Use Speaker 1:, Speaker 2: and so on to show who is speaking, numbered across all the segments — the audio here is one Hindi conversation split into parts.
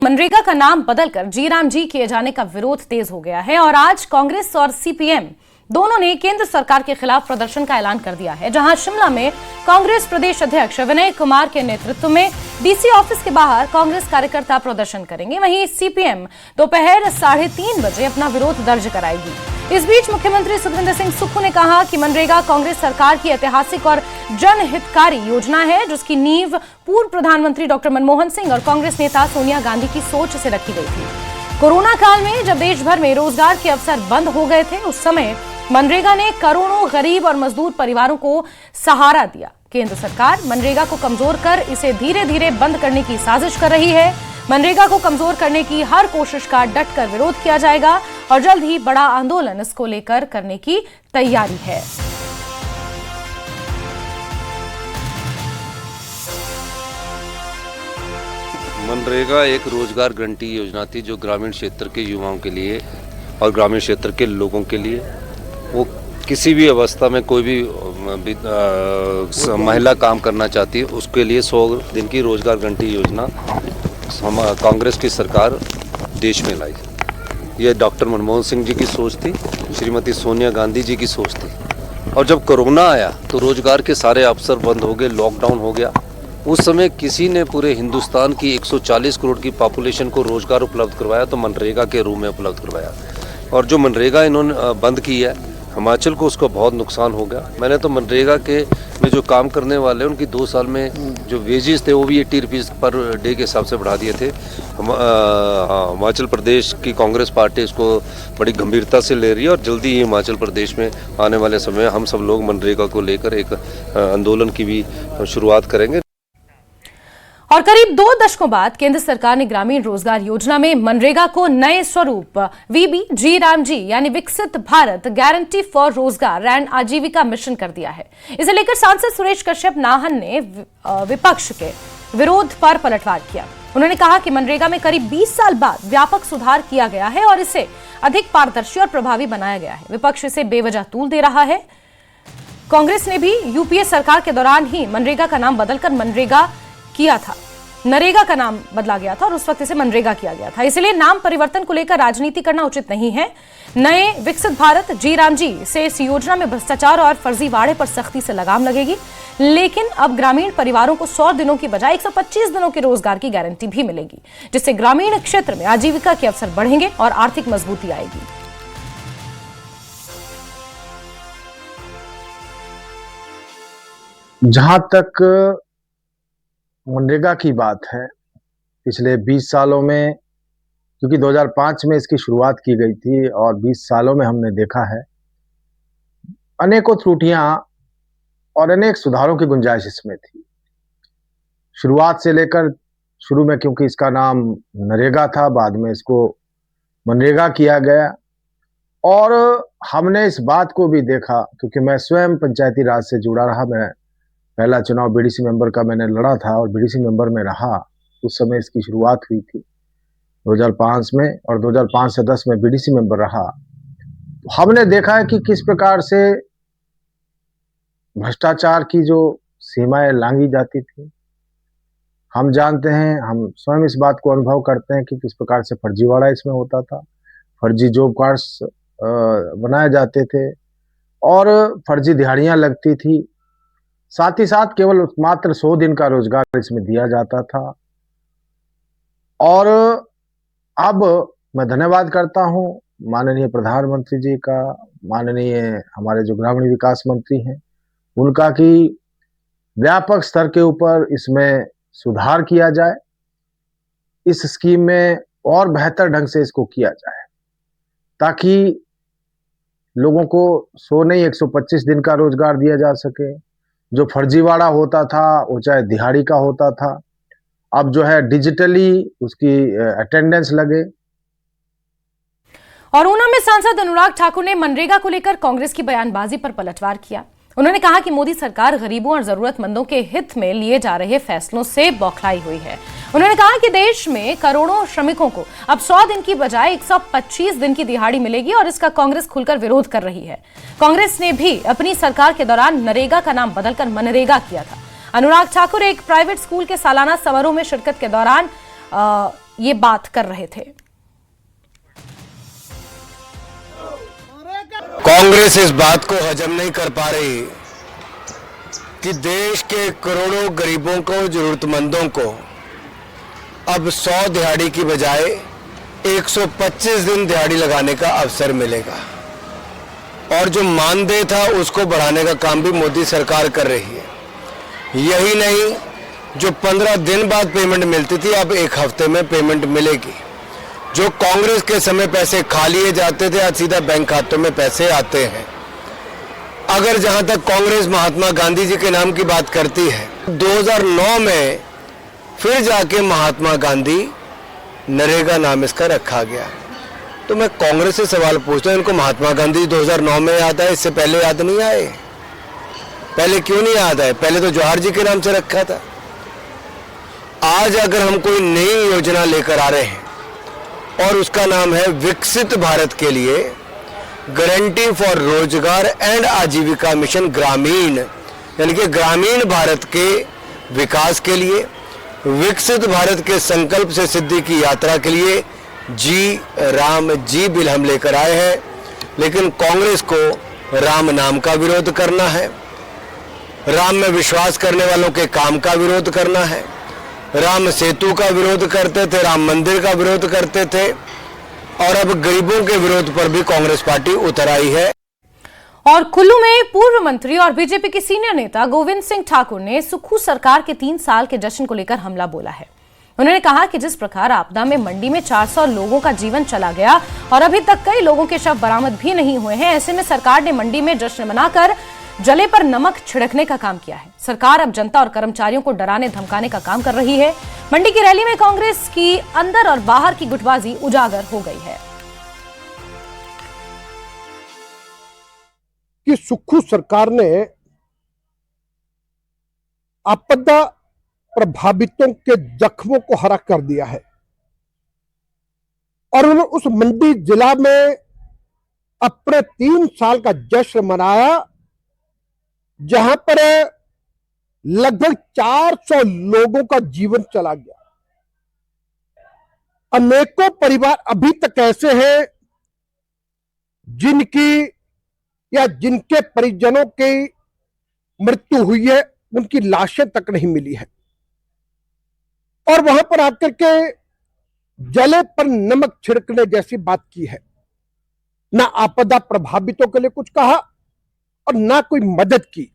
Speaker 1: मनरेगा का नाम बदलकर जी राम जी किए जाने का विरोध तेज हो गया है और आज कांग्रेस और सीपीएम दोनों ने केंद्र सरकार के खिलाफ प्रदर्शन का ऐलान कर दिया है। जहां शिमला में कांग्रेस प्रदेश अध्यक्ष विनय कुमार के नेतृत्व में डीसी ऑफिस के बाहर कांग्रेस कार्यकर्ता प्रदर्शन करेंगे, वहीं सीपीएम दोपहर 3:30 बजे अपना विरोध दर्ज कराएगी। इस बीच मुख्यमंत्री सुखविंदर सिंह सुक्खू ने कहा कि मनरेगा कांग्रेस सरकार की ऐतिहासिक और जनहितकारी योजना है, जिसकी नींव पूर्व प्रधानमंत्री डॉक्टर मनमोहन सिंह और कांग्रेस नेता सोनिया गांधी की सोच से रखी गई थी। कोरोना काल में जब देश भर में रोजगार के अवसर बंद हो गए थे, उस समय मनरेगा ने करोड़ों गरीब और मजदूर परिवारों को सहारा दिया। केंद्र सरकार मनरेगा को कमजोर कर इसे धीरे धीरे बंद करने की साजिश कर रही है। मनरेगा को कमजोर करने की हर कोशिश का डटकर विरोध किया जाएगा और जल्द ही बड़ा आंदोलन इसको लेकर करने की तैयारी है।
Speaker 2: मनरेगा एक रोजगार गारंटी योजना थी जो ग्रामीण क्षेत्र के युवाओं के लिए और ग्रामीण क्षेत्र के लोगों के लिए, वो किसी भी अवस्था में कोई भी महिला काम करना चाहती है उसके लिए 100 दिन की रोजगार गारंटी योजना कांग्रेस की सरकार देश में लाई। ये डॉक्टर मनमोहन सिंह जी की सोच थी, श्रीमती सोनिया गांधी जी की सोच थी। और जब कोरोना आया तो रोजगार के सारे अवसर बंद हो गए, लॉकडाउन हो गया। उस समय किसी ने पूरे हिंदुस्तान की 140 करोड़ की पॉपुलेशन को रोजगार उपलब्ध करवाया, तो मनरेगा के रूप में उपलब्ध करवाया। और जो मनरेगा इन्होंने बंद की है, हिमाचल को उसका बहुत नुकसान हो गया। मैंने तो मनरेगा के में जो काम करने वाले उनकी 2 साल में जो वेजेस थे वो भी 80 रुपीज़ पर डे के हिसाब से बढ़ा दिए थे। हिमाचल प्रदेश की कांग्रेस पार्टी इसको बड़ी गंभीरता से ले रही है और जल्दी ही हिमाचल प्रदेश में आने वाले समय हम सब लोग मनरेगा को लेकर एक आंदोलन की भी शुरुआत करेंगे।
Speaker 1: और करीब 2 दशकों बाद केंद्र सरकार ने ग्रामीण रोजगार योजना में मनरेगा को नए स्वरूप वीबी जी राम जी यानी विकसित भारत गारंटी फॉर रोजगार एंड आजीविका मिशन कर दिया है। इसे लेकर सांसद सुरेश कश्यप नाहन ने विपक्ष के विरोध पर पलटवार किया। उन्होंने कहा कि मनरेगा में करीब 20 साल बाद व्यापक सुधार किया गया है और इसे अधिक पारदर्शी और प्रभावी बनाया गया है। विपक्ष इसे बेवजह तूल दे रहा है। कांग्रेस ने भी यूपीए सरकार के दौरान ही मनरेगा का नाम बदलकर मनरेगा किया था, नरेगा का नाम बदला गया था और उस वक्त इसे मनरेगा किया गया था। इसलिए नाम परिवर्तन को लेकर राजनीति करना उचित नहीं है। नए विकसित भारत जी राम जी से इस योजना में भ्रष्टाचार और फर्जीवाड़े पर सख्ती से लगाम लगेगी, लेकिन अब ग्रामीण परिवारों को 100 दिनों की बजाय 125 दिनों के रोजगार की गारंटी भी मिलेगी, जिससे ग्रामीण क्षेत्र में आजीविका के अवसर बढ़ेंगे और आर्थिक मजबूती आएगी।
Speaker 3: जहां तक मनरेगा की बात है, पिछले 20 सालों में, क्योंकि 2005 में इसकी शुरुआत की गई थी और 20 सालों में हमने देखा है अनेकों त्रुटियां और अनेक सुधारों की गुंजाइश इसमें थी। शुरुआत से लेकर शुरू में, क्योंकि इसका नाम नरेगा था, बाद में इसको मनरेगा किया गया। और हमने इस बात को भी देखा, क्योंकि मैं स्वयं पंचायती राज से जुड़ा रहा, मैं पहला चुनाव बीडीसी मेंबर का मैंने लड़ा था और बीडीसी मेंबर में रहा। उस समय इसकी शुरुआत हुई थी 2005 में और 2005 से 10 में बीडीसी मेंबर रहा। हमने देखा है कि किस प्रकार से भ्रष्टाचार की जो सीमाएं लांघी जाती थी। हम जानते हैं, हम स्वयं इस बात को अनुभव करते हैं कि किस प्रकार से फर्जीवाड़ा इसमें होता था, फर्जी जॉब कार्ड्स बनाए जाते थे और फर्जी दिहाड़ियां लगती थी। साथ ही साथ केवल मात्र 100 दिन का रोजगार इसमें दिया जाता था। और अब मैं धन्यवाद करता हूं माननीय प्रधानमंत्री जी का, माननीय हमारे जो ग्रामीण विकास मंत्री हैं उनका, कि व्यापक स्तर के ऊपर इसमें सुधार किया जाए, इस स्कीम में और बेहतर ढंग से इसको किया जाए, ताकि लोगों को 100 नहीं 125 दिन का रोजगार दिया जा सके। जो फर्जीवाड़ा होता था वो चाहे दिहाड़ी का होता था, अब जो है डिजिटली उसकी अटेंडेंस लगे।
Speaker 1: और ऊना में सांसद अनुराग ठाकुर ने मनरेगा को लेकर कांग्रेस की बयानबाजी पर पलटवार किया। उन्होंने कहा कि मोदी सरकार गरीबों और जरूरतमंदों के हित में लिए जा रहे फैसलों से बौखलाई हुई है। उन्होंने कहा कि देश में करोड़ों श्रमिकों को अब 100 दिन की बजाय 125 दिन की दिहाड़ी मिलेगी और इसका कांग्रेस खुलकर विरोध कर रही है। कांग्रेस ने भी अपनी सरकार के दौरान नरेगा का नाम बदलकर मनरेगा किया था। अनुराग ठाकुर एक प्राइवेट स्कूल के सालाना समारोह में शिरकत के दौरान ये बात कर रहे थे।
Speaker 4: कांग्रेस इस बात को हजम नहीं कर पा रही कि देश के करोड़ों गरीबों को, जरूरतमंदों को अब 100 दिहाड़ी की बजाय 125 दिन दिहाड़ी लगाने का अवसर मिलेगा। और जो मानदेय था उसको बढ़ाने का काम भी मोदी सरकार कर रही है। यही नहीं, जो 15 दिन बाद पेमेंट मिलती थी अब 1 हफ्ते में पेमेंट मिलेगी। जो कांग्रेस के समय पैसे खा लिए जाते थे आज सीधा बैंक खातों में पैसे आते हैं। अगर जहां तक कांग्रेस महात्मा गांधी जी के नाम की बात करती है, 2009 में फिर जाके महात्मा गांधी नरेगा नाम इसका रखा गया। तो मैं कांग्रेस से सवाल पूछता हूं, इनको महात्मा गांधी 2009 में याद आए, इससे पहले याद नहीं आए? पहले क्यों नहीं याद आए? पहले तो जवाहर जी के नाम से रखा था। आज अगर हम कोई नई योजना लेकर आ रहे हैं और उसका नाम है विकसित भारत के लिए गारंटी फॉर रोजगार एंड आजीविका मिशन ग्रामीण, यानी कि ग्रामीण भारत के विकास के लिए, विकसित भारत के संकल्प से सिद्धि की यात्रा के लिए जी राम जी बिल हम लेकर आए हैं। लेकिन कांग्रेस को राम नाम का विरोध करना है, राम में विश्वास करने वालों के काम का विरोध करना है। राम सेतु का विरोध करते थे, राम मंदिर का विरोध करते थे, और अब गरीबों के विरोध पर भी कांग्रेस पार्टी उतर आई है।
Speaker 1: और कुल्लू में पूर्व मंत्री और बीजेपी के सीनियर नेता गोविंद सिंह ठाकुर ने सुक्खू सरकार के 3 साल के जश्न को लेकर हमला बोला है। उन्होंने कहा कि जिस प्रकार आपदा में मंडी में 400 लोगों का जीवन चला गया और अभी तक कई लोगों के शव बरामद भी नहीं हुए हैं, ऐसे में सरकार ने मंडी में जश्न मनाकर जले पर नमक छिड़कने का काम किया है। सरकार अब जनता और कर्मचारियों को डराने धमकाने का काम कर रही है। मंडी की रैली में कांग्रेस की अंदर और बाहर की गुटबाजी उजागर हो गई है
Speaker 5: कि सुक्खू सरकार ने आपदा प्रभावितों के जख्मों को हरा कर दिया है और उन्होंने उस मंडी जिला में अपने 3 साल का जश्न मनाया, जहां पर लगभग 400 लोगों का जीवन चला गया। अनेकों परिवार अभी तक ऐसे हैं जिनकी या जिनके परिजनों की मृत्यु हुई है, उनकी लाशें तक नहीं मिली है। और वहां पर आकर के जले पर नमक छिड़कने जैसी बात की है। ना आपदा प्रभावितों के लिए कुछ कहा और ना कोई मदद की।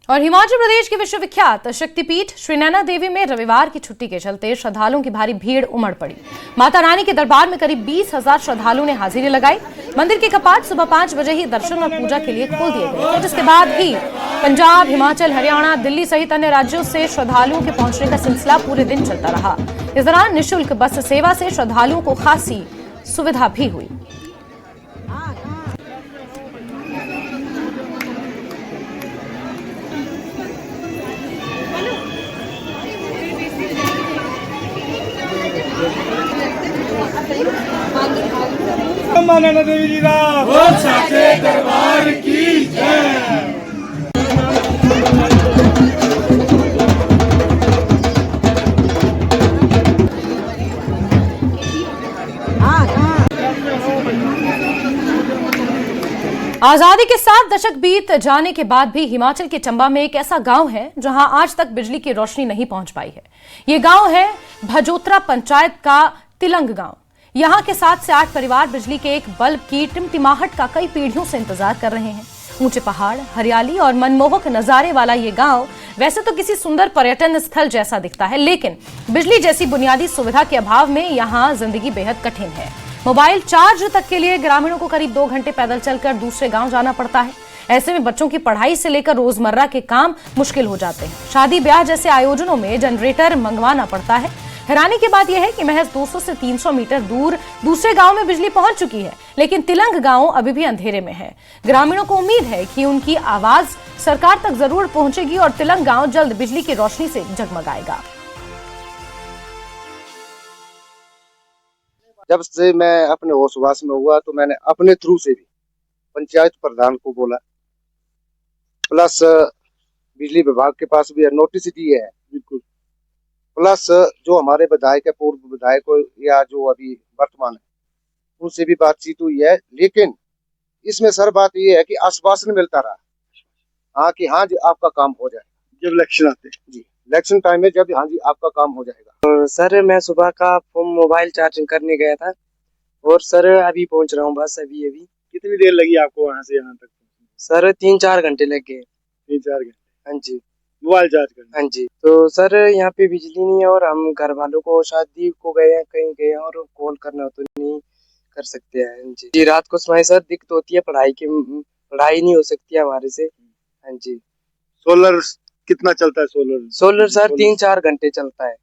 Speaker 1: और हिमाचल प्रदेश के विश्वविख्यात शक्तिपीठ श्री नैना देवी में रविवार की छुट्टी के चलते श्रद्धालुओं की भारी भीड़ उमड़ पड़ी। माता रानी के दरबार में करीब 20,000 श्रद्धालुओं ने हाजिरी लगाई। मंदिर के कपाट सुबह 5 बजे ही दर्शन और पूजा के लिए खोल दिए गए थे, जिसके बाद ही पंजाब, हिमाचल, हरियाणा, दिल्ली सहित अन्य राज्यों से श्रद्धालुओं के पहुंचने का सिलसिला पूरे दिन चलता रहा। इस दौरान निःशुल्क बस सेवा से श्रद्धालुओं को खासी सुविधा भी हुई।
Speaker 6: नैना देवी जी का बोल सके दरबार की जय।
Speaker 1: आजादी के 7 दशक बीत जाने के बाद भी हिमाचल के चंबा में एक ऐसा गांव है जहां आज तक बिजली की रोशनी नहीं पहुंच पाई है। ये गांव है भजोत्रा पंचायत का तिलंग गांव। यहां के 7 से 8 परिवार बिजली के एक बल्ब की टिमटिमाहट का कई पीढ़ियों से इंतजार कर रहे हैं। ऊंचे पहाड़, हरियाली और मनमोहक नजारे वाला ये गांव वैसे तो किसी सुंदर पर्यटन स्थल जैसा दिखता है, लेकिन बिजली जैसी बुनियादी सुविधा के अभाव में यहां जिंदगी बेहद कठिन है। मोबाइल चार्ज तक के लिए ग्रामीणों को करीब 2 घंटे पैदल चलकर दूसरे गांव जाना पड़ता है। ऐसे में बच्चों की पढ़ाई से लेकर रोजमर्रा के काम मुश्किल हो जाते हैं। शादी ब्याह जैसे आयोजनों में जनरेटर मंगवाना पड़ता है। हैरानी की बात यह है कि महज 200 से 300 मीटर दूर दूसरे गांव में बिजली पहुंच चुकी है, लेकिन तिलंग गांव अभी भी अंधेरे में है। ग्रामीणों को उम्मीद है कि उनकी आवाज सरकार तक जरूर पहुंचेगी और तिलंग गांव जल्द बिजली की रोशनी से जगमगाएगा।
Speaker 7: जब से मैं अपने होशवास में हुआ तो मैंने अपने थ्रू से भी पंचायत प्रधान को बोला, प्लस बिजली विभाग के पास भी नोटिस दिए है, बिल्कुल प्लस जो हमारे विधायक है, पूर्व विधायक या जो अभी वर्तमान है, उनसे भी बातचीत हुई है। लेकिन इसमें सर बात ये है कि आश्वासन मिलता रहा हाँ कि हाँ जी आपका काम हो जाएगा।
Speaker 6: जब इलेक्शन आते हैं
Speaker 7: जी इलेक्शन टाइम में जब हाँ जी आपका काम हो जाएगा।
Speaker 8: सर मैं सुबह का मोबाइल चार्जिंग करने गया था और सर अभी पहुंच रहा हूँ बस अभी।
Speaker 6: कितनी देर लगी आपको वहां से यहाँ तक?
Speaker 8: सर 3-4 घंटे लग गए।
Speaker 6: 3-4 घंटे?
Speaker 8: हाँ जी।
Speaker 6: मोबाइल चार्ज करना?
Speaker 8: हाँ जी। तो सर यहाँ पे बिजली नहीं है और हम घर वालों को शादी को गए हैं, कहीं गए हैं और कॉल करना तो नहीं कर सकते हैं। हाँ जी। रात को समय सर दिक्कत होती है, पढ़ाई नहीं हो सकती है हमारे से। हाँ जी।
Speaker 6: सोलर कितना चलता है?
Speaker 8: सोलर सर 3-4 घंटे चलता है।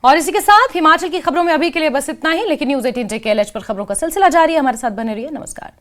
Speaker 1: और इसी के साथ हिमाचल की खबरों में अभी के लिए बस इतना ही, लेकिन न्यूज़ 18 JKLH पर खबरों का सिलसिला जारी है। हमारे साथ बने रहिए। नमस्कार।